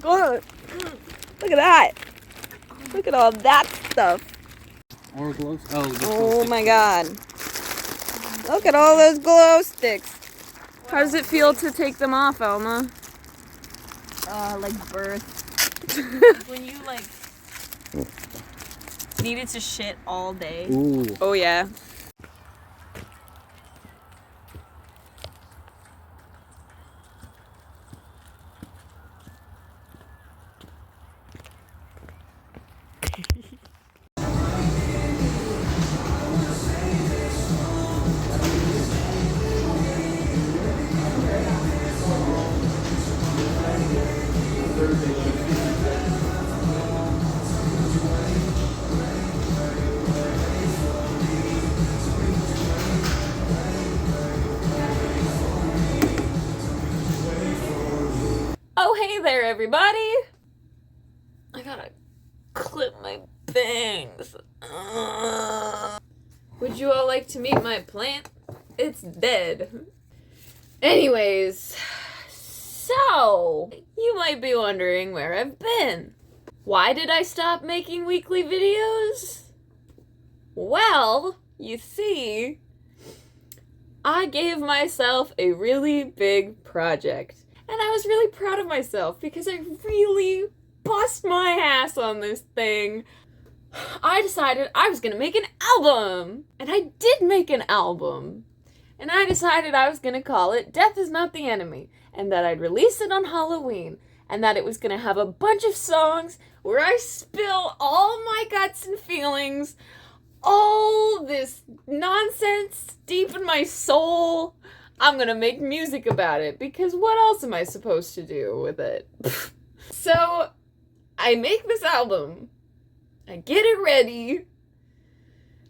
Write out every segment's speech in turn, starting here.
Look at that. Look at all that stuff. Or glow. Oh my god. Look at all those glow sticks. How does it feel to take them off, Alma? Like birth. When you like needed to shit all day. Ooh. Oh yeah. Oh, hey there, everybody! I gotta clip my bangs. Would you all like to meet my plant? It's dead. Anyways, so, you might be wondering where I've been. Why did I stop making weekly videos? Well, you see, I gave myself a really big project. And I was really proud of myself because I really bust my ass on this thing. I decided I was gonna make an album. And I did make an album. And I decided I was gonna call it Death Is Not the Enemy. And that I'd release it on Halloween. And that it was gonna have a bunch of songs where I spill all my guts and feelings. All this nonsense deep in my soul. I'm gonna make music about it, because what else am I supposed to do with it? So, I make this album, I get it ready,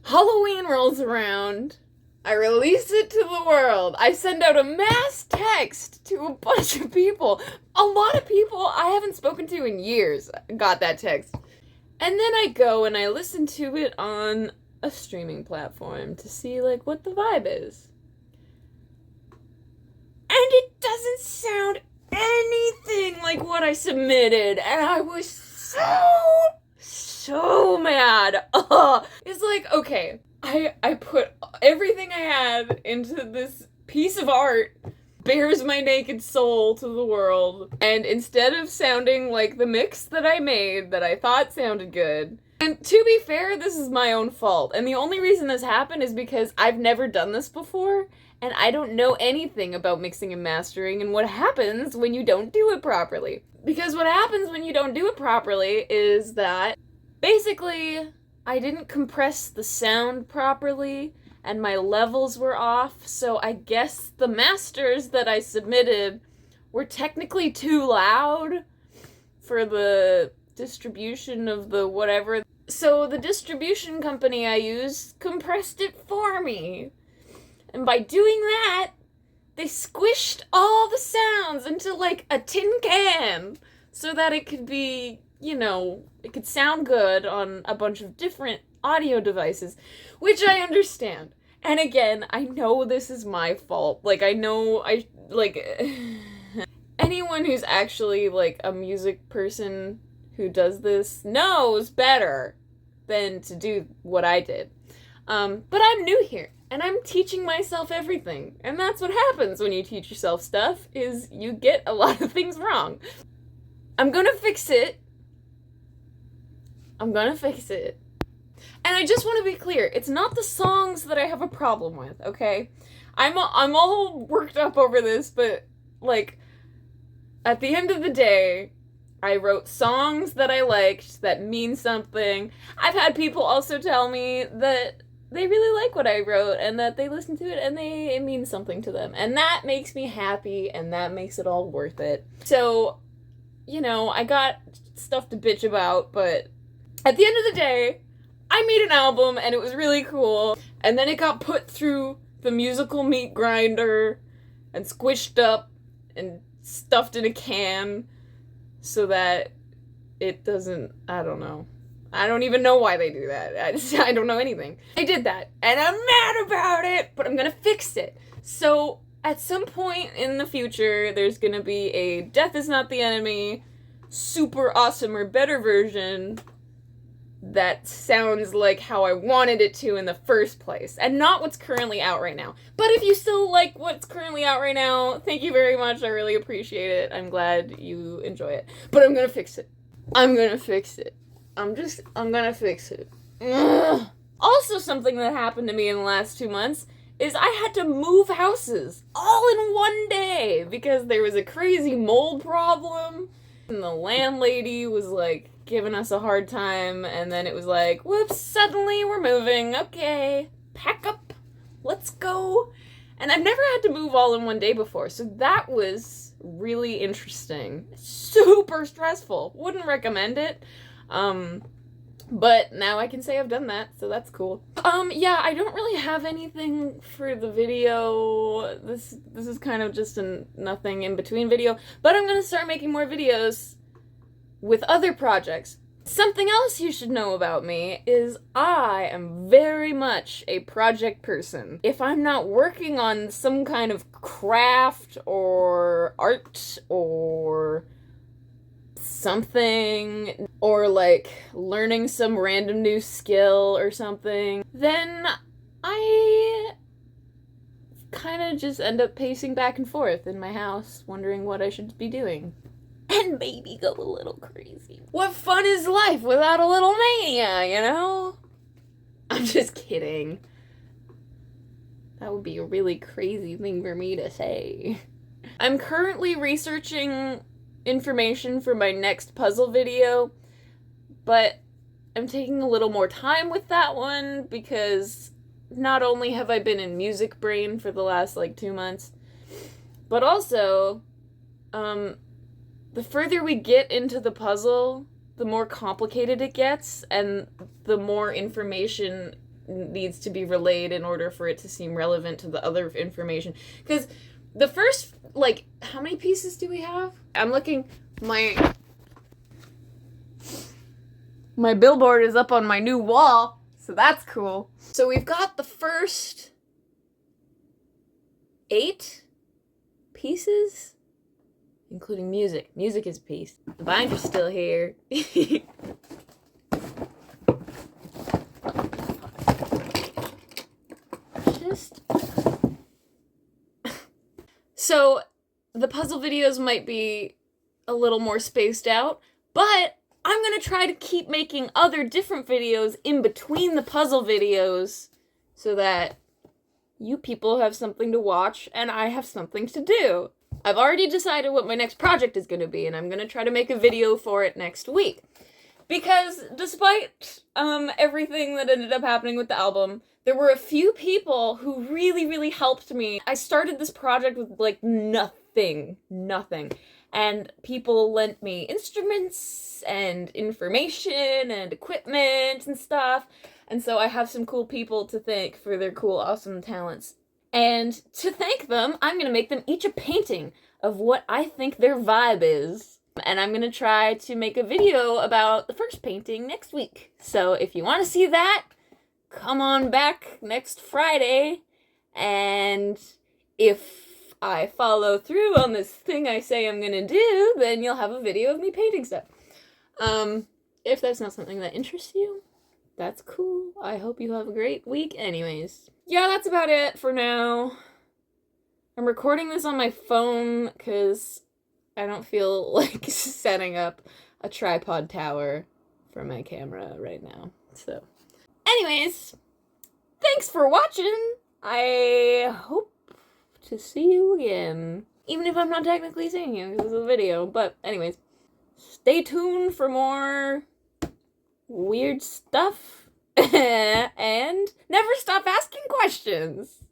Halloween rolls around, I release it to the world, I send out a mass text to a bunch of people. A lot of people I haven't spoken to in years got that text. And then I go and I listen to it on a streaming platform to see, like, what the vibe is. And it doesn't sound anything like what I submitted. And I was so mad. It's like, okay, I put everything I had into this piece of art, bears my naked soul to the world. And instead of sounding like the mix that I made, that I thought sounded good, and to be fair, this is my own fault. And the only reason this happened is because I've never done this before. And I don't know anything about mixing and mastering and what happens when you don't do it properly. Because what happens when you don't do it properly is that, basically, I didn't compress the sound properly, and my levels were off, so I guess the masters that I submitted were technically too loud for the distribution of the whatever. So the distribution company I used compressed it for me. And by doing that, they squished all the sounds into, like, a tin can so that it could be, you know, it could sound good on a bunch of different audio devices, which I understand. And again, I know this is my fault. Like, I know anyone who's actually, like, a music person who does this knows better than to do what I did. But I'm new here. And I'm teaching myself everything. And that's what happens when you teach yourself stuff, is you get a lot of things wrong. I'm gonna fix it. And I just want to be clear, it's not the songs that I have a problem with, okay? I'm all worked up over this, but, like, at the end of the day, I wrote songs that I liked, that mean something. I've had people also tell me that they really like what I wrote and that they listen to it and it means something to them. And that makes me happy and that makes it all worth it. So, you know, I got stuff to bitch about, but at the end of the day, I made an album and it was really cool. And then it got put through the musical meat grinder and squished up and stuffed in a can so that it doesn't, I don't know. I don't even know why they do that. I don't know anything. I did that, and I'm mad about it, but I'm gonna fix it. So, at some point in the future, there's gonna be a Death Is Not the Enemy super awesome or better version that sounds like how I wanted it to in the first place, and not what's currently out right now. But if you still like what's currently out right now, thank you very much. I really appreciate it. I'm glad you enjoy it. But I'm gonna fix it. I'm gonna fix it. I'm gonna fix it. Ugh. Also, something that happened to me in the last 2 months is I had to move houses all in one day because there was a crazy mold problem, and the landlady was like giving us a hard time, and then it was like, whoops, suddenly we're moving, okay, pack up, let's go. And I've never had to move all in one day before, so that was really interesting. Super stressful. Wouldn't recommend it. But now I can say I've done that, so that's cool. Yeah, I don't really have anything for the video. This is kind of just a nothing in between video, but I'm gonna start making more videos with other projects. Something else you should know about me is I am very much a project person. If I'm not working on some kind of craft or art or something, or like learning some random new skill or something, then I kind of just end up pacing back and forth in my house, wondering what I should be doing. And maybe go a little crazy. What fun is life without a little mania, you know? I'm just kidding. That would be a really crazy thing for me to say. I'm currently researching information for my next puzzle video, but I'm taking a little more time with that one because not only have I been in music brain for the last like 2 months, but also the further we get into the puzzle, the more complicated it gets, and the more information needs to be relayed in order for it to seem relevant to the other information. Because the first, like, how many pieces do we have? I'm looking, my billboard is up on my new wall, so that's cool. So we've got the first 8 pieces, including music. Music is a piece. The binder's still here. So, the puzzle videos might be a little more spaced out, but I'm gonna try to keep making other different videos in between the puzzle videos so that you people have something to watch and I have something to do. I've already decided what my next project is gonna be, and I'm gonna try to make a video for it next week. Because despite everything that ended up happening with the album, there were a few people who really, really helped me. I started this project with like nothing. And people lent me instruments and information and equipment and stuff. And so I have some cool people to thank for their cool, awesome talents. And to thank them, I'm gonna make them each a painting of what I think their vibe is. And I'm gonna try to make a video about the first painting next week. So if you want to see that, come on back next Friday. And if I follow through on this thing I say I'm gonna do, then you'll have a video of me painting stuff. If that's not something that interests you, that's cool. I hope you have a great week anyways. Yeah, that's about it for now. I'm recording this on my phone because I don't feel like setting up a tripod tower for my camera right now. So, anyways, thanks for watching. I hope to see you again. Even if I'm not technically seeing you because it's a video. But anyways, stay tuned for more weird stuff. And never stop asking questions.